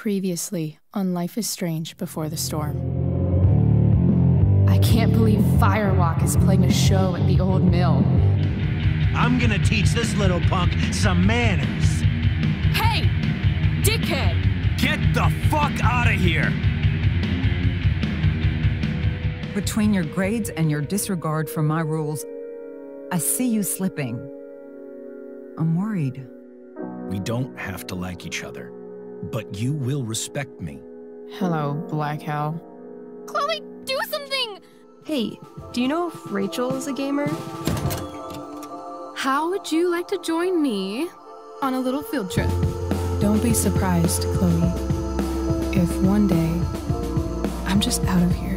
Previously on Life is Strange Before the Storm. I can't believe Firewalk is playing a show at the old mill. I'm gonna teach this little punk some manners. Hey! Dickhead! Get the fuck out of here! Between your grades and your disregard for my rules, I see you slipping. I'm worried. We don't have to like each other, but you will respect me. Hello, Black Hell. Chloe, do something! Hey, do you know if Rachel is a gamer? How would you like to join me on a little field trip? Don't be surprised, Chloe, if one day I'm just out of here.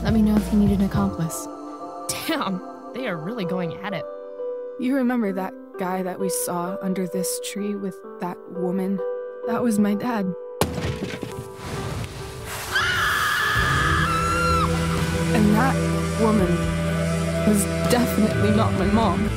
Let me know if you need an accomplice. Damn, they are really going at it. You remember that guy that we saw under this tree with that woman? That was my dad. And that woman was definitely not my mom.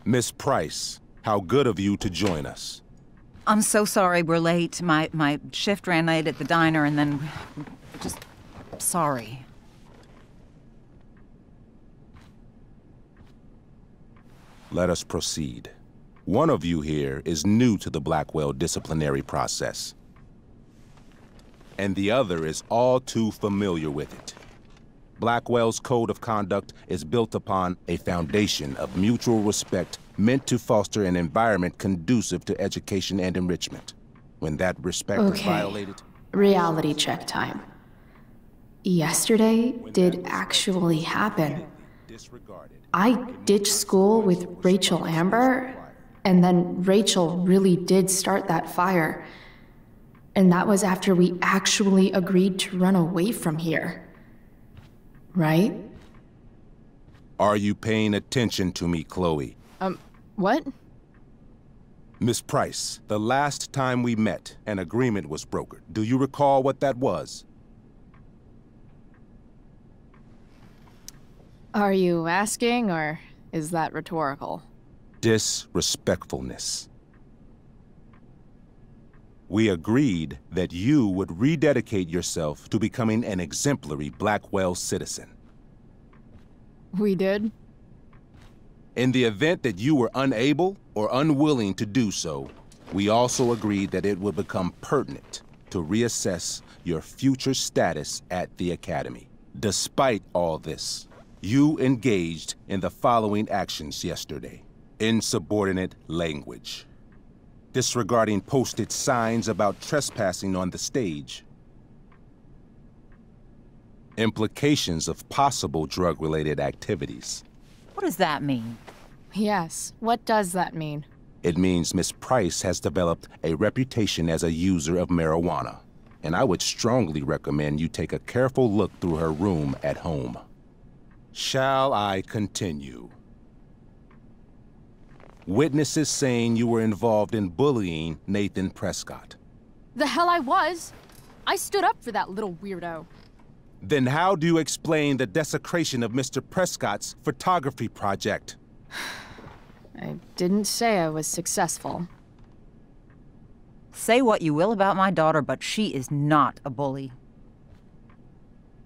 Miss Price, how good of you to join us. I'm so sorry we're late. My shift ran late at the diner and then... just... sorry. Let us proceed. One of you here is new to the Blackwell disciplinary process, and the other is all too familiar with it. Blackwell's code of conduct is built upon a foundation of mutual respect meant to foster an environment conducive to education and enrichment. When that respect is violated... Reality check time. Yesterday did actually happen. I ditched school with Rachel Amber, and then Rachel really did start that fire. And that was after we actually agreed to run away from here. Right? Are you paying attention to me, Chloe? What? Miss Price, the last time we met, an agreement was brokered. Do you recall what that was? Are you asking, or is that rhetorical? Disrespectfulness. We agreed that you would rededicate yourself to becoming an exemplary Blackwell citizen. We did? In the event that you were unable or unwilling to do so, we also agreed that it would become pertinent to reassess your future status at the Academy. Despite all this, you engaged in the following actions yesterday. Insubordinate language. Disregarding posted signs about trespassing on the stage. Implications of possible drug-related activities. What does that mean? Yes, what does that mean? It means Miss Price has developed a reputation as a user of marijuana, and I would strongly recommend you take a careful look through her room at home. Shall I continue? Witnesses saying you were involved in bullying Nathan Prescott. The hell I was! I stood up for that little weirdo. Then how do you explain the desecration of Mr. Prescott's photography project? I didn't say I was successful. Say what you will about my daughter, but she is not a bully.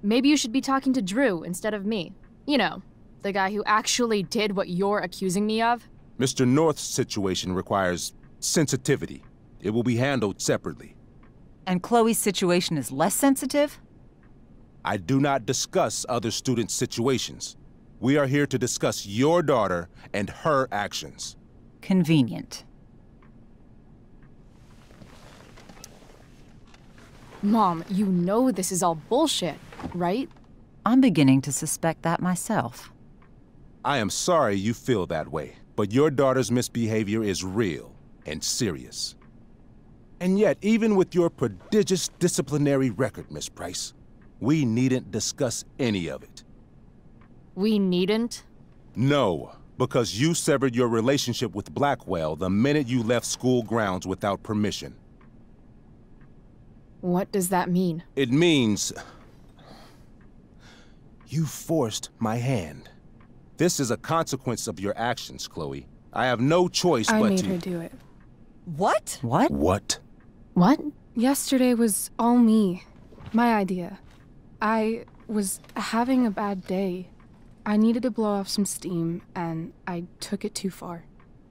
Maybe you should be talking to Drew instead of me. You know, the guy who actually did what you're accusing me of. Mr. North's situation requires sensitivity. It will be handled separately. And Chloe's situation is less sensitive? I do not discuss other students' situations. We are here to discuss your daughter and her actions. Convenient. Mom, you know this is all bullshit, right? I'm beginning to suspect that myself. I am sorry you feel that way, but your daughter's misbehavior is real and serious. And yet, even with your prodigious disciplinary record, Miss Price, we needn't discuss any of it. We needn't? No, because you severed your relationship with Blackwell the minute you left school grounds without permission. What does that mean? It means... you forced my hand. This is a consequence of your actions, Chloe. I have no choice but to... I made her do it. What? What? What? What? Yesterday was all me. My idea. I was having a bad day. I needed to blow off some steam, and I took it too far.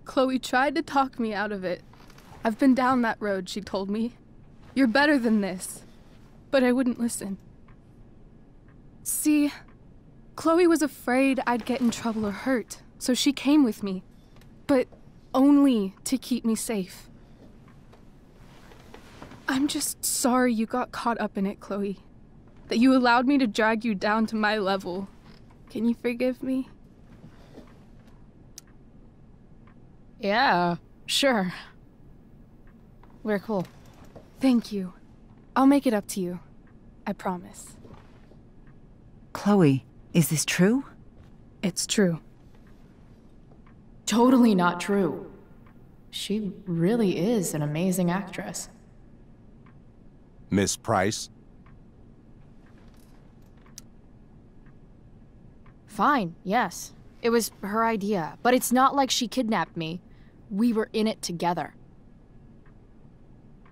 Chloe tried to talk me out of it. I've been down that road, she told me. You're better than this. But I wouldn't listen. See, Chloe was afraid I'd get in trouble or hurt, so she came with me. But only to keep me safe. I'm just sorry you got caught up in it, Chloe. That you allowed me to drag you down to my level. Can you forgive me? Yeah, sure. We're cool. Thank you. I'll make it up to you. I promise. Chloe, is this true? It's true. Totally not true. She really is an amazing actress. Miss Price? Fine, yes. It was her idea, but it's not like she kidnapped me. We were in it together.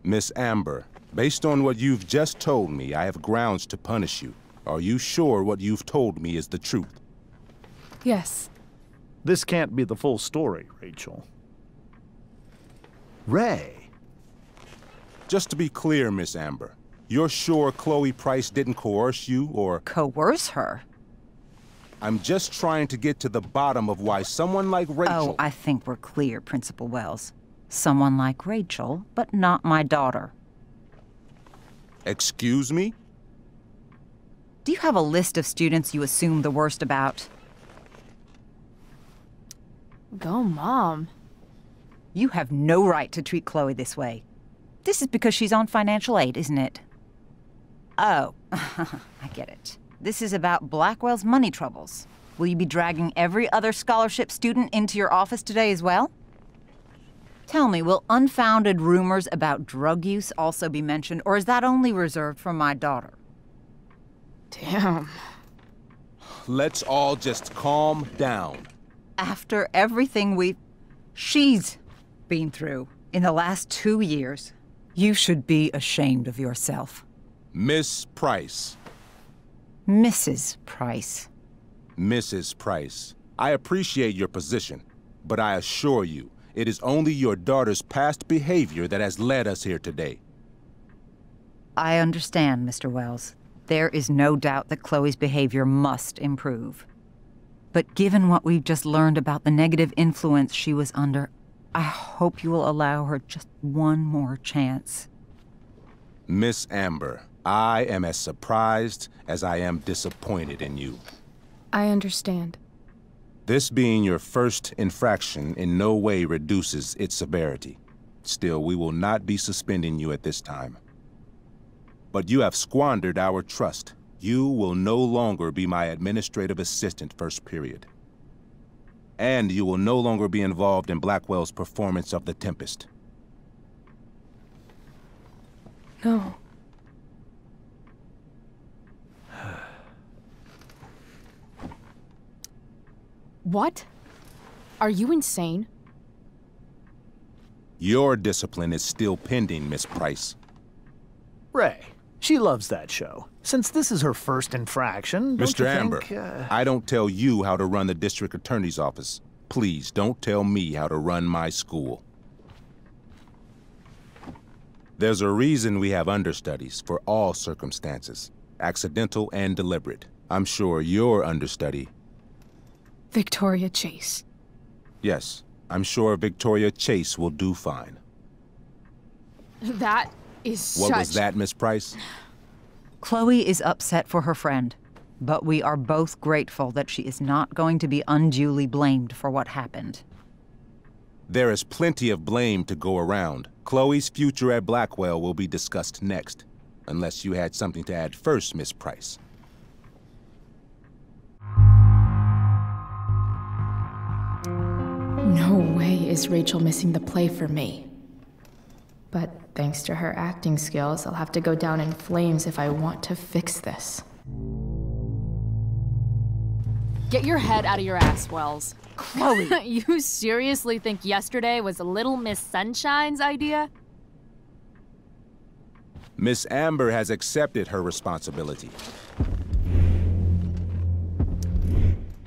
Miss Amber, based on what you've just told me, I have grounds to punish you. Are you sure what you've told me is the truth? Yes. This can't be the full story, Rachel. Ray. Just to be clear, Miss Amber, you're sure Chloe Price didn't coerce you, or... Coerce her? I'm just trying to get to the bottom of why someone like Rachel... Oh, I think we're clear, Principal Wells. Someone like Rachel, but not my daughter. Excuse me? Do you have a list of students you assume the worst about? Go, Mom. You have no right to treat Chloe this way. This is because she's on financial aid, isn't it? Oh, I get it. This is about Blackwell's money troubles. Will you be dragging every other scholarship student into your office today as well? Tell me, will unfounded rumors about drug use also be mentioned, or is that only reserved for my daughter? Damn. Let's all just calm down. After everything she's been through in the last 2 years, you should be ashamed of yourself. Miss Price. Mrs. Price. Mrs. Price, I appreciate your position, but I assure you, it is only your daughter's past behavior that has led us here today. I understand, Mr. Wells. There is no doubt that Chloe's behavior must improve. But given what we've just learned about the negative influence she was under, I hope you will allow her just one more chance. Miss Amber, I am as surprised as I am disappointed in you. I understand. This being your first infraction in no way reduces its severity. Still, we will not be suspending you at this time. But you have squandered our trust. You will no longer be my administrative assistant first period. And you will no longer be involved in Blackwell's performance of The Tempest. No. What? Are you insane? Your discipline is still pending, Miss Price. Ray, she loves that show. Since this is her first infraction, don't Mr. you Amber, think, I don't tell you how to run the district attorney's office. Please don't tell me how to run my school. There's a reason we have understudies for all circumstances, accidental and deliberate. I'm sure your understudy... Victoria Chase. Yes, I'm sure Victoria Chase will do fine. That is What was that, Miss Price? Chloe is upset for her friend, but we are both grateful that she is not going to be unduly blamed for what happened. There is plenty of blame to go around. Chloe's future at Blackwell will be discussed next. Unless you had something to add first, Miss Price. No way is Rachel missing the play for me. But thanks to her acting skills, I'll have to go down in flames if I want to fix this. Get your head out of your ass, Wells. Chloe! You seriously think yesterday was Little Miss Sunshine's idea? Miss Amber has accepted her responsibility.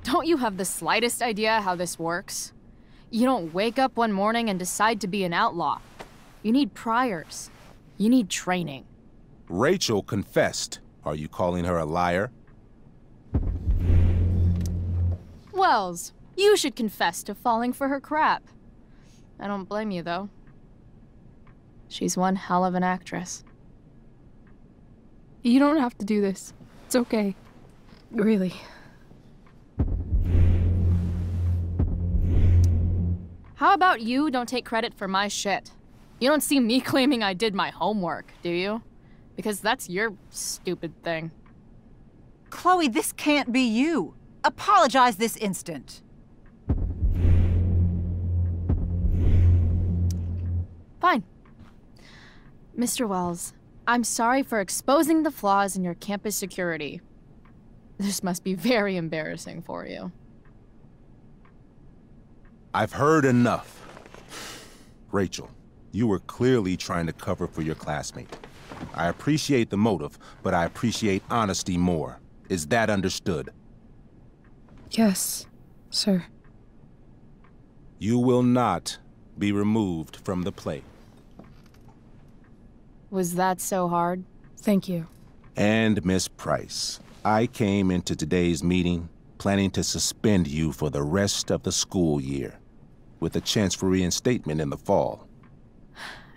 Don't you have the slightest idea how this works? You don't wake up one morning and decide to be an outlaw. You need priors. You need training. Rachel confessed. Are you calling her a liar? Wells, you should confess to falling for her crap. I don't blame you, though. She's one hell of an actress. You don't have to do this. It's okay. Really. How about you don't take credit for my shit? You don't see me claiming I did my homework, do you? Because that's your stupid thing. Chloe, this can't be you. Apologize this instant. Fine. Mr. Wells, I'm sorry for exposing the flaws in your campus security. This must be very embarrassing for you. I've heard enough. Rachel, you were clearly trying to cover for your classmate. I appreciate the motive, but I appreciate honesty more. Is that understood? Yes, sir. You will not be removed from the play. Was that so hard? Thank you. And Miss Price, I came into today's meeting planning to suspend you for the rest of the school year, with a chance for reinstatement in the fall.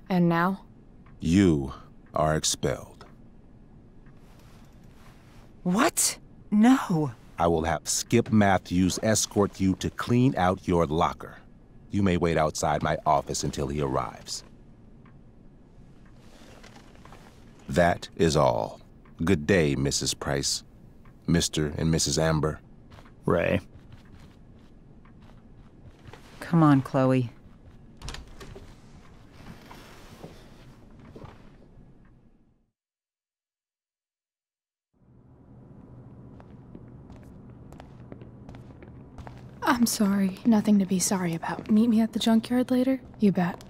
And now? You are expelled. What? No. I will have Skip Matthews escort you to clean out your locker. You may wait outside my office until he arrives. That is all. Good day, Mrs. Price. Mr. and Mrs. Amber. Ray. Come on, Chloe. I'm sorry. Nothing to be sorry about. Meet me at the junkyard later? You bet.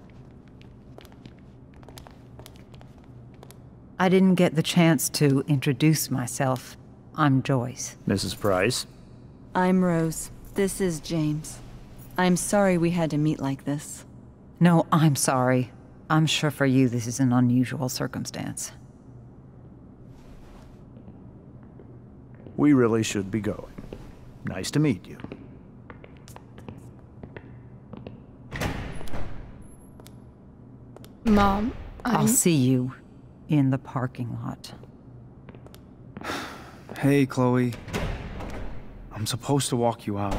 I didn't get the chance to introduce myself. I'm Joyce. Mrs. Price. I'm Rose. This is James. I'm sorry we had to meet like this. No, I'm sorry. I'm sure for you this is an unusual circumstance. We really should be going. Nice to meet you. Mom, I'll see you in the parking lot. Hey, Chloe. I'm supposed to walk you out.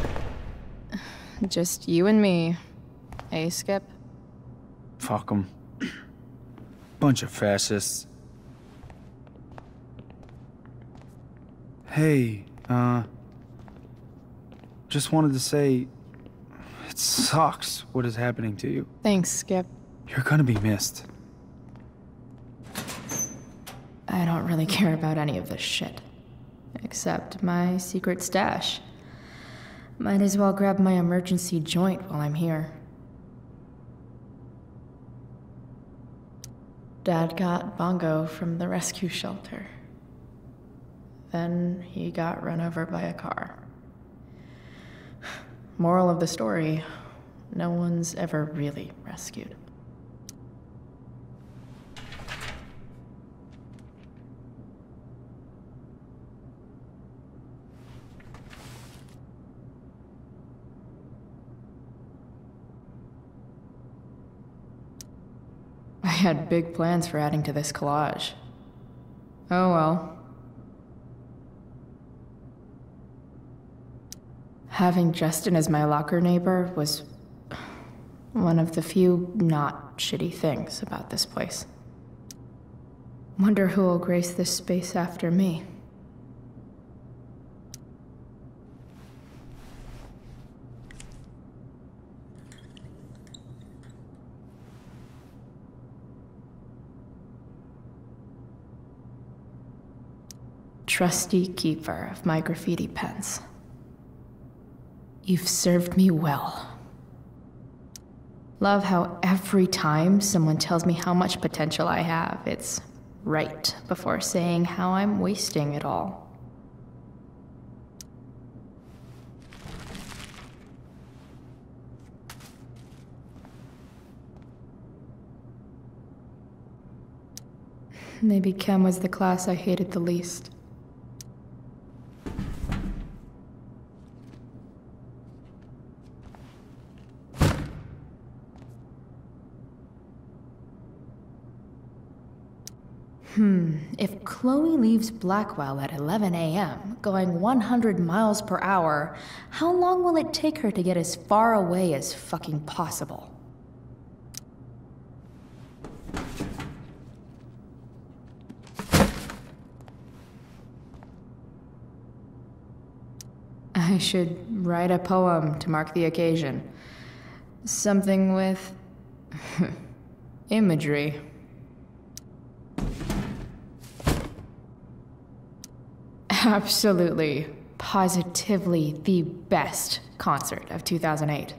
Just you and me. Hey, Skip? Fuck 'em. Bunch of fascists. Hey, just wanted to say, it sucks what is happening to you. Thanks, Skip. You're gonna be missed. I don't really care about any of this shit. Except my secret stash. Might as well grab my emergency joint while I'm here. Dad got Bongo from the rescue shelter. Then he got run over by a car. Moral of the story, no one's ever really rescued. I had big plans for adding to this collage. Oh well. Having Justin as my locker neighbor was One of the few not shitty things about this place. Wonder who will grace this space after me. Trusty keeper of my graffiti pens. You've served me well. Love how every time someone tells me how much potential I have, it's right before saying how I'm wasting it all. Maybe Chem was the class I hated the least. If Chloe leaves Blackwell at 11 a.m., going 100 miles per hour, how long will it take her to get as far away as fucking possible? I should write a poem to mark the occasion. Something with imagery. Absolutely, positively the best concert of 2008.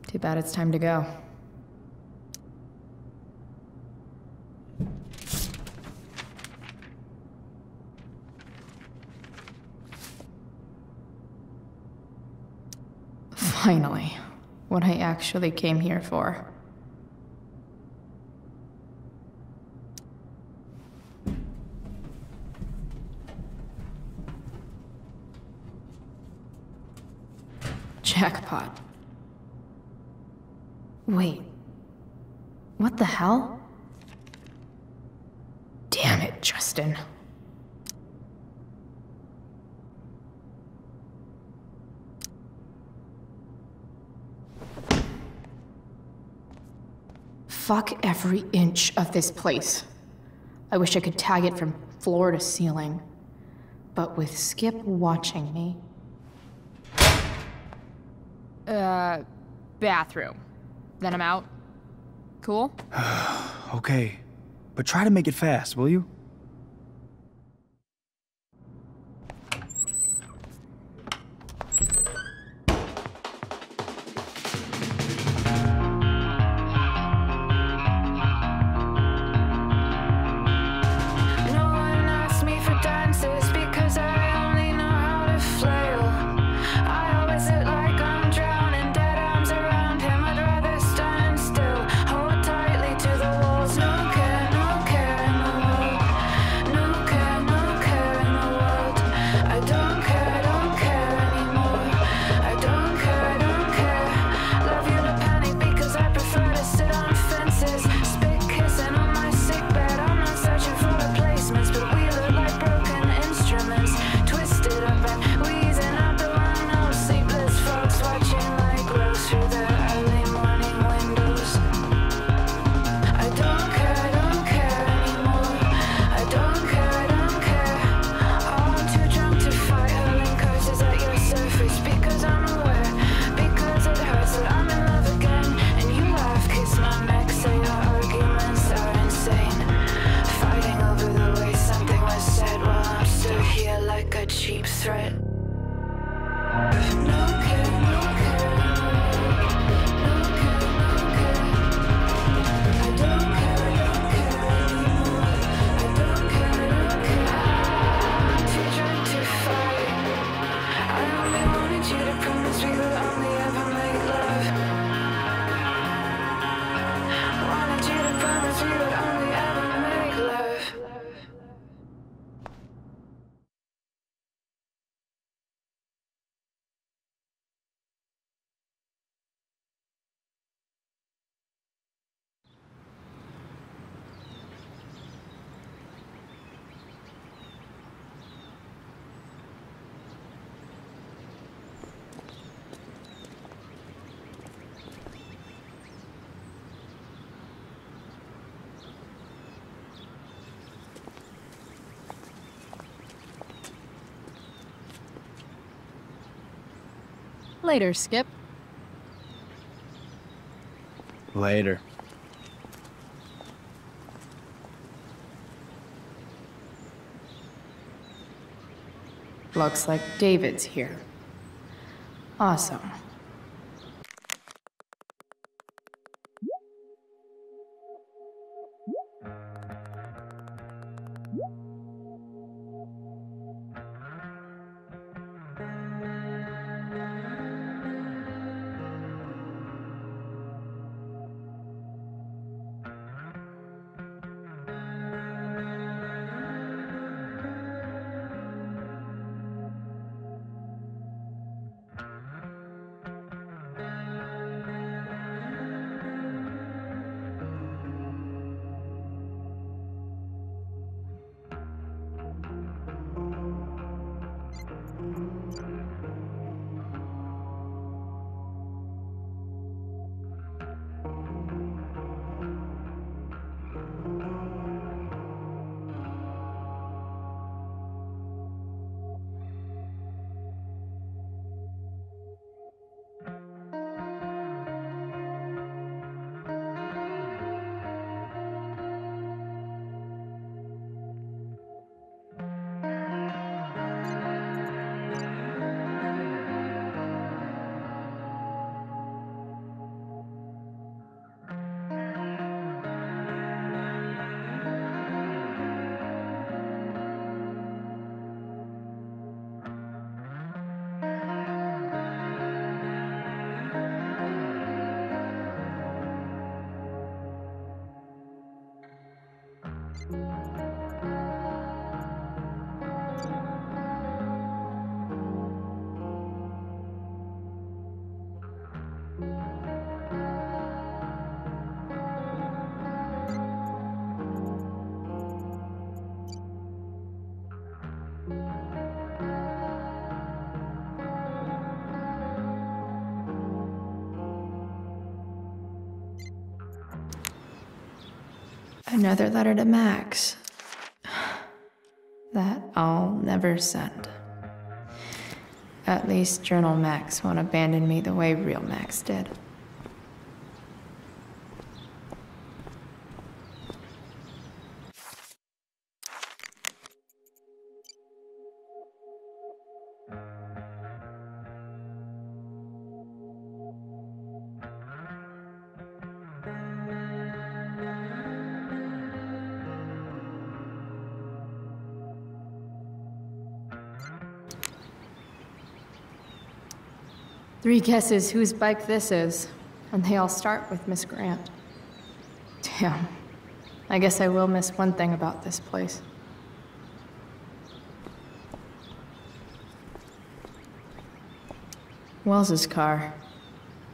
Too bad it's time to go. Finally, what I actually came here for. Jackpot. Wait. What the hell? Damn it, Justin. Fuck every inch of this place. I wish I could tag it from floor to ceiling. But with Skip watching me... bathroom. Then I'm out. Cool? Okay, but try to make it fast, will you? Later, Skip. Later. Looks like David's here. Awesome. Another letter to Max. That I'll never send. At least Journal Max won't abandon me the way real Max did. Three guesses whose bike this is, and they all start with Miss Grant. Damn. I guess I will miss one thing about this place. Wells's car.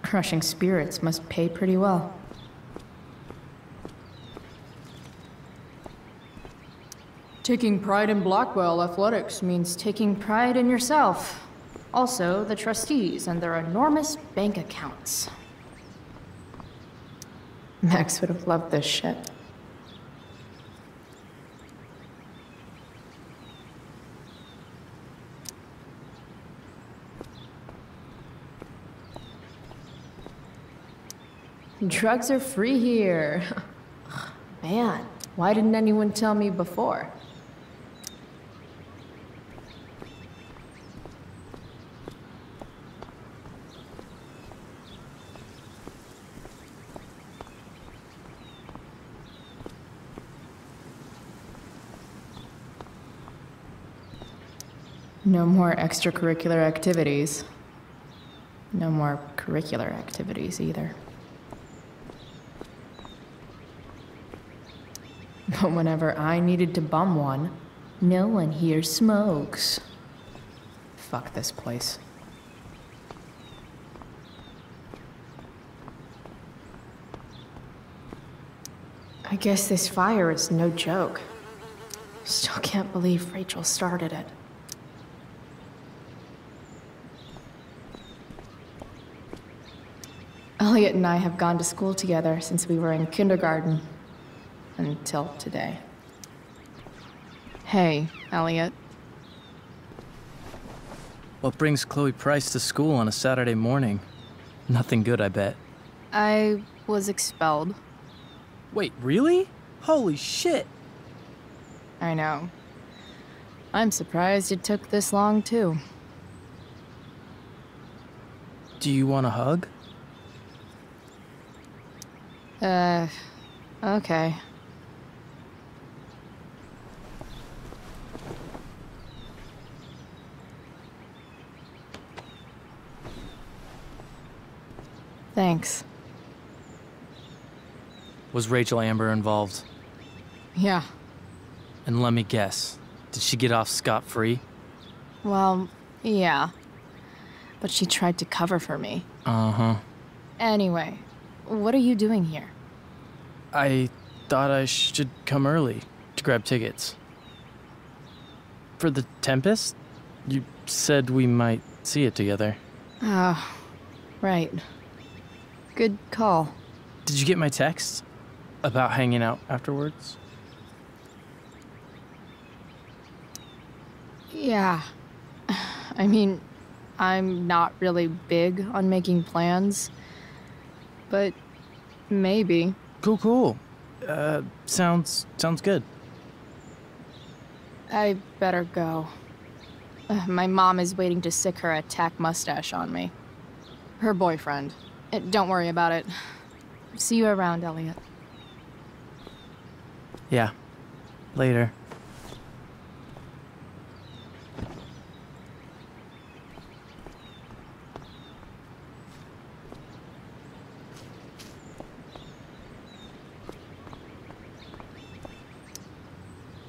Crushing spirits must pay pretty well. Taking pride in Blackwell athletics means taking pride in yourself. Also, the trustees and their enormous bank accounts. Max would have loved this shit. Drugs are free here. Man, why didn't anyone tell me before? No more extracurricular activities. No more curricular activities either. But whenever I needed to bum one, no one here smokes. Fuck this place. I guess this fire is no joke. Still can't believe Rachel started it. Elliot and I have gone to school together since we were in kindergarten. Until today. Hey, Elliot. What brings Chloe Price to school on a Saturday morning? Nothing good, I bet. I was expelled. Wait, really? Holy shit! I know. I'm surprised it took this long, too. Do you want a hug? Okay. Thanks. Was Rachel Amber involved? Yeah. And let me guess, did she get off scot-free? Well, yeah. But she tried to cover for me. Uh-huh. Anyway, what are you doing here? I thought I should come early to grab tickets. For the Tempest? You said we might see it together. Oh, right. Good call. Did you get my text? About hanging out afterwards? Yeah. I mean, I'm not really big on making plans. But maybe. Cool. Sounds good. I better go. My mom is waiting to sick her attack mustache on me. Her boyfriend. Don't worry about it. See you around, Elliot. Yeah. Later.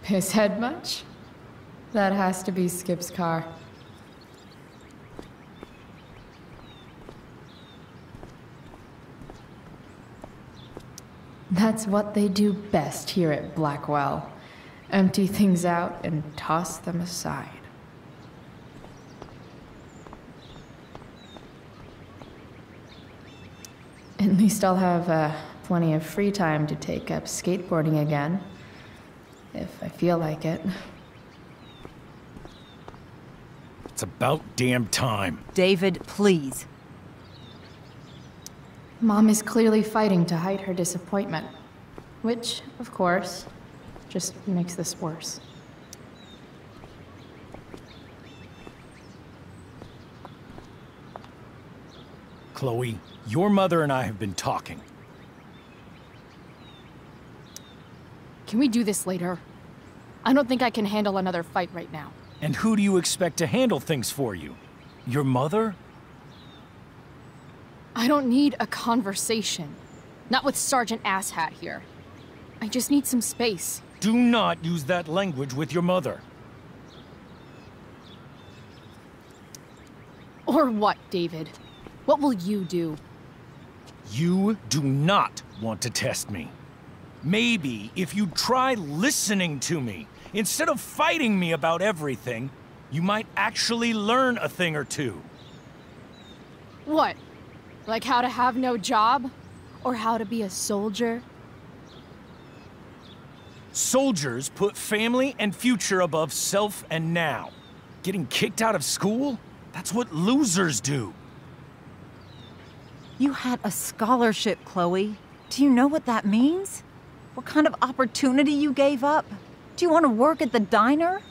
Pisshead much? That has to be Skip's car. That's what they do best here at Blackwell. Empty things out and toss them aside. At least I'll have plenty of free time to take up skateboarding again. If I feel like it. It's about damn time. David, please. Mom is clearly fighting to hide her disappointment. Which, of course, just makes this worse. Chloe, your mother and I have been talking. Can we do this later? I don't think I can handle another fight right now. And who do you expect to handle things for you? Your mother? I don't need a conversation. Not with Sergeant Asshat here. I just need some space. Do not use that language with your mother. Or what, David? What will you do? You do not want to test me. Maybe if you try listening to me, instead of fighting me about everything, you might actually learn a thing or two. What? Like how to have no job? Or how to be a soldier? Soldiers put family and future above self and now. Getting kicked out of school? That's what losers do. You had a scholarship, Chloe. Do you know what that means? What kind of opportunity you gave up? Do you want to work at the diner?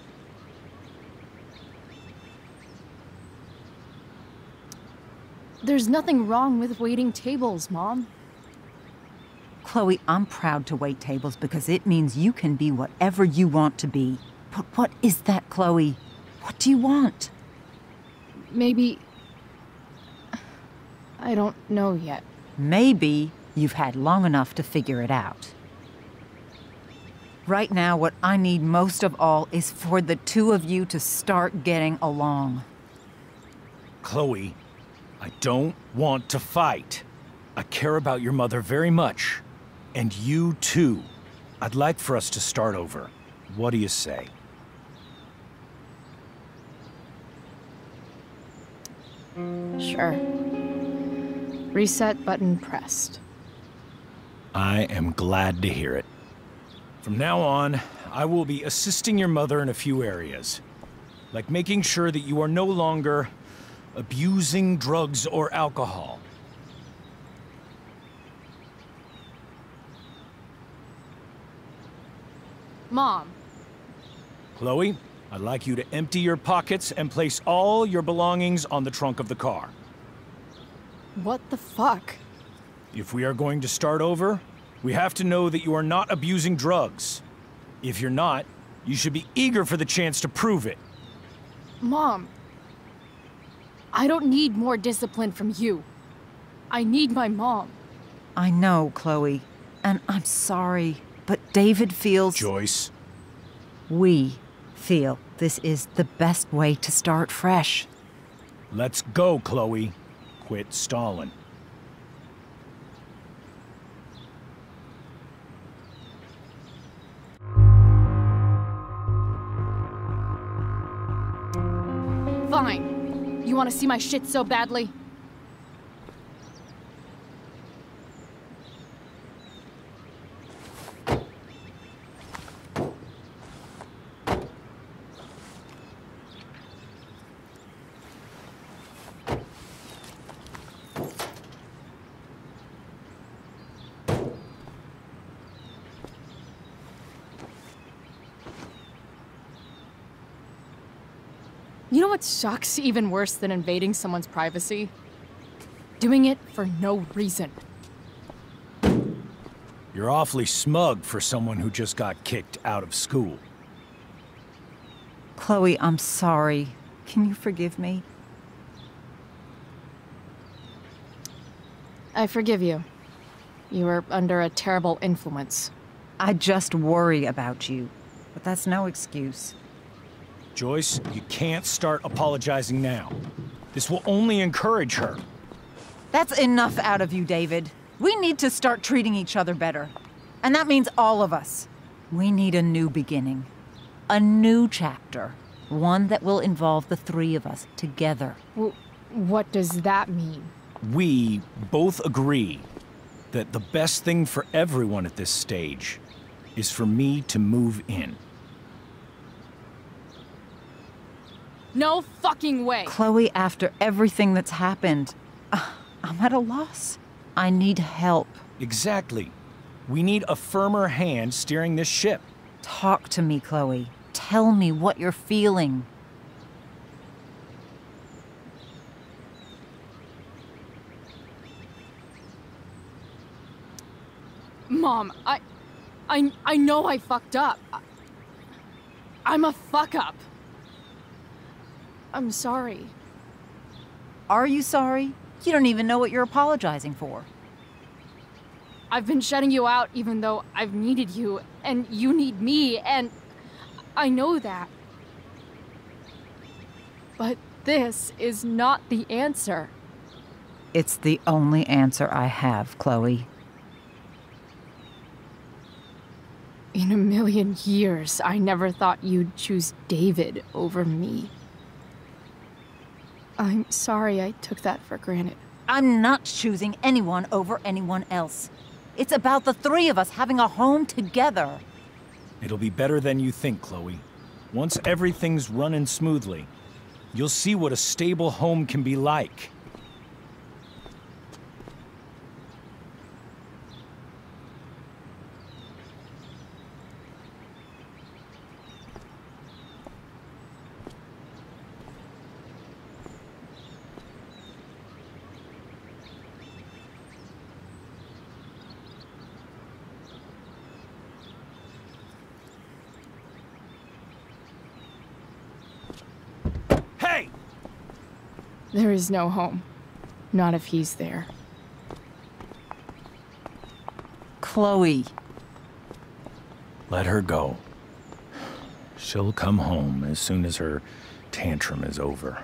There's nothing wrong with waiting tables, Mom. Chloe, I'm proud to wait tables because it means you can be whatever you want to be. But what is that, Chloe? What do you want? Maybe... I don't know yet. Maybe you've had long enough to figure it out. Right now, what I need most of all is for the two of you to start getting along. Chloe, I don't want to fight. I care about your mother very much. And you too. I'd like for us to start over. What do you say? Sure. Reset button pressed. I am glad to hear it. From now on, I will be assisting your mother in a few areas. Like making sure that you are no longer abusing drugs or alcohol. Mom. Chloe, I'd like you to empty your pockets and place all your belongings on the trunk of the car. What the fuck? If we are going to start over, we have to know that you are not abusing drugs. If you're not, you should be eager for the chance to prove it. Mom. I don't need more discipline from you. I need my mom. I know, Chloe, and I'm sorry, but David feels... Joyce. We feel this is the best way to start fresh. Let's go, Chloe. Quit stalling. Fine. You want to see my shit so badly? You know what sucks even worse than invading someone's privacy? Doing it for no reason. You're awfully smug for someone who just got kicked out of school. Chloe, I'm sorry. Can you forgive me? I forgive you. You were under a terrible influence. I just worry about you, but that's no excuse. Joyce, you can't start apologizing now. This will only encourage her. That's enough out of you, David. We need to start treating each other better. And that means all of us. We need a new beginning. A new chapter. One that will involve the three of us together. What does that mean? We both agree that the best thing for everyone at this stage is for me to move in. No fucking way! Chloe, after everything that's happened, I'm at a loss. I need help. Exactly. We need a firmer hand steering this ship. Talk to me, Chloe. Tell me what you're feeling. Mom, I know I fucked up. I'm a fuck-up. I'm sorry. Are you sorry? You don't even know what you're apologizing for. I've been shutting you out even though I've needed you, and you need me, and I know that. But this is not the answer. It's the only answer I have, Chloe. In a million years, I never thought you'd choose David over me. I'm sorry I took that for granted. I'm not choosing anyone over anyone else. It's about the three of us having a home together. It'll be better than you think, Chloe. Once everything's running smoothly, you'll see what a stable home can be like. There is no home. Not if he's there. Chloe. Let her go. She'll come home as soon as her tantrum is over.